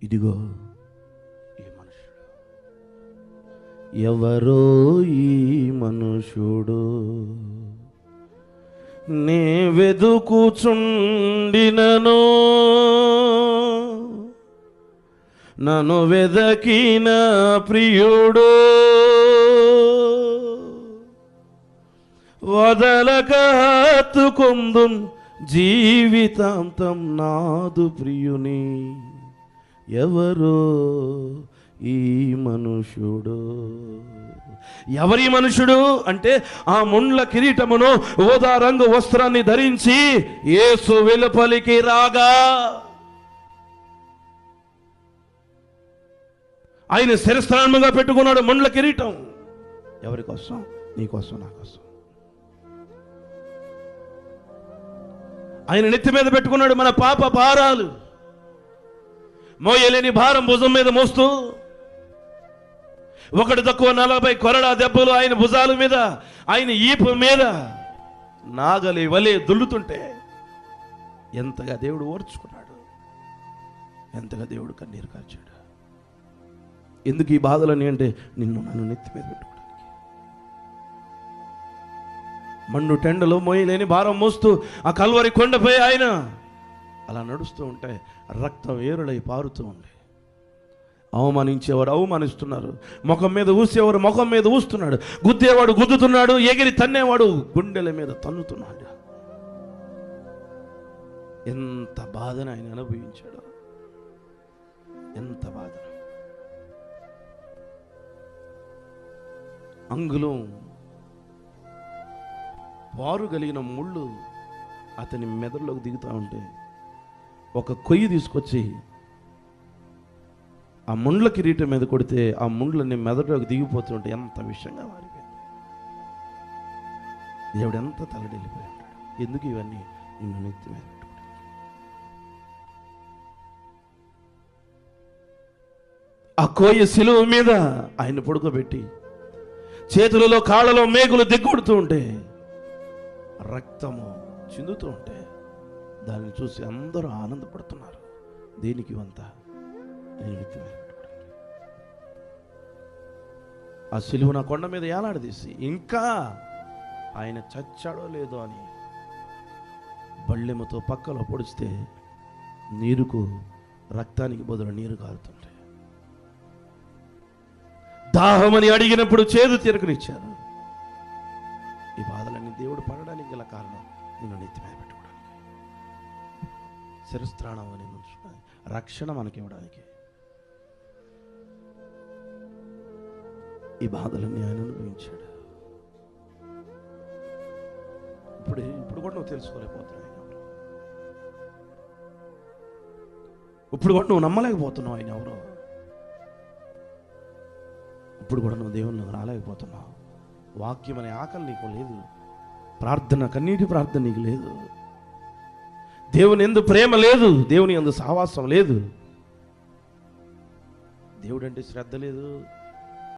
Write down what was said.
ఇదిగో ఈ మనుషుడు, ఎవరో ఈ మనుషుడు, నే వెదుకుచుండినను నన్ను వెదకిన ప్రియుడు, వదలక హత్తుకొందున్ జీవితాంతం నాదు ప్రియుని, ఎవరో ఈ మనుషుడు. ఎవరి మనుషుడు అంటే ఆ ముండ్ల కిరీటమును ఓదా రంగు వస్త్రాన్ని ధరించి యేసు వెలుపలికి రాగా ఆయన శిరస్త్రాణముగా పెట్టుకున్నాడు ముండ్ల కిరీటం. ఎవరి కోసం? నీ కోసం, నా కోసం. ఆయన నెత్తి మీద పెట్టుకున్నాడు మన పాప భారాలు, మోయలేని భారం భుజం మీద మోస్తూ, ఒకటి తక్కువ 40 కొరడా దెబ్బలు ఆయన భుజాల మీద, ఆయన ఈపు మీద నాగలి వలె దుల్లుతుంటే ఎంతగా దేవుడు ఓర్చుకున్నాడు, ఎంతగా దేవుడు కన్నీరు కార్చాడు. ఎందుకు ఈ బాధలని అంటే నన్ను నెత్తి మీద పెట్టుకోవడానికి. మండు టెండలో మోయలేని భారం మోస్తూ ఆ కల్వరి కొండపై ఆయన అలా నడుస్తూ ఉంటే రక్తం ఏరులై పారుతూ ఉంది. అవమానించేవారు అవమానిస్తున్నారు, ముఖం మీద ఊసేవారు ముఖం మీద ఊస్తున్నాడు, గుద్దేవాడు గుద్దుతున్నాడు, ఎగిరి తన్నేవాడు గుండెల మీద తన్నుతున్నాడు. ఎంత బాధను ఆయన అనుభవించాడు, ఎంత బాధ. అంగుళం వారు కలిగిన ముళ్ళు అతని మెదడులోకి దిగుతూ ఉంటే ఒక కొయ్యి తీసుకొచ్చి ఆ ముండ్ల కిరీటం మీద కొడితే ఆ ముండ్లని మెదడులోకి దిగిపోతుంటే ఎంత విషయంగా మారిపోయింది. దేవుడు ఎంత తలడిల్లిపోయి ఉంటాడు. ఎందుకు ఇవన్నీ? నిన్ను నెత్తి మీద పెట్టుకుంటాడు. ఆ కోయ శిలువ మీద ఆయన పడుకోబెట్టి చేతులలో కాళ్ళలో మేకులు దిగ్గొడుతూ ఉంటే రక్తము చిందుతూ ఉంటే దాన్ని చూసి అందరూ ఆనందపడుతున్నారు. దేనికి ఇవంతా? ఆ సిలువ నా కొండ మీద ఏలాడదీసి ఇంకా ఆయన చచ్చాడో లేదో అని బళ్ళెముతో పక్కలో పొడిస్తే నీరుకు రక్తానికి బదులు నీరు కారుతుంటే, దాహమని అడిగినప్పుడు చేదు తీరకనిచ్చారు. ఈ బాధలన్నీ దేవుడు పడడానికి గల కారణం నిన్ను నెత్తి మీద పెట్టుకోవడానికి, శిరస్త్రాణం అని ఉంచుకోవడానికి, రక్షణ మనకి ఇవ్వడానికి. ఈ బాధలన్నీ ఆయన అనుభవించాడు. ఇప్పుడు కూడా నువ్వు తెలుసుకోలేకపోతున్నావు ఆయన ఎవరు. ఇప్పుడు కూడా నువ్వు నమ్మలేకపోతున్నావు ఆయన ఎవరో. ఇప్పుడు కూడా నువ్వు దేవుని రాలేకపోతున్నావు. వాక్యం అనే ఆకలి నీకు లేదు, ప్రార్థన కన్నీటి ప్రార్థన నీకు లేదు, దేవుని యందు ప్రేమ లేదు, దేవుని యందు సహవాసం లేదు, దేవుడు అంటే శ్రద్ధ లేదు.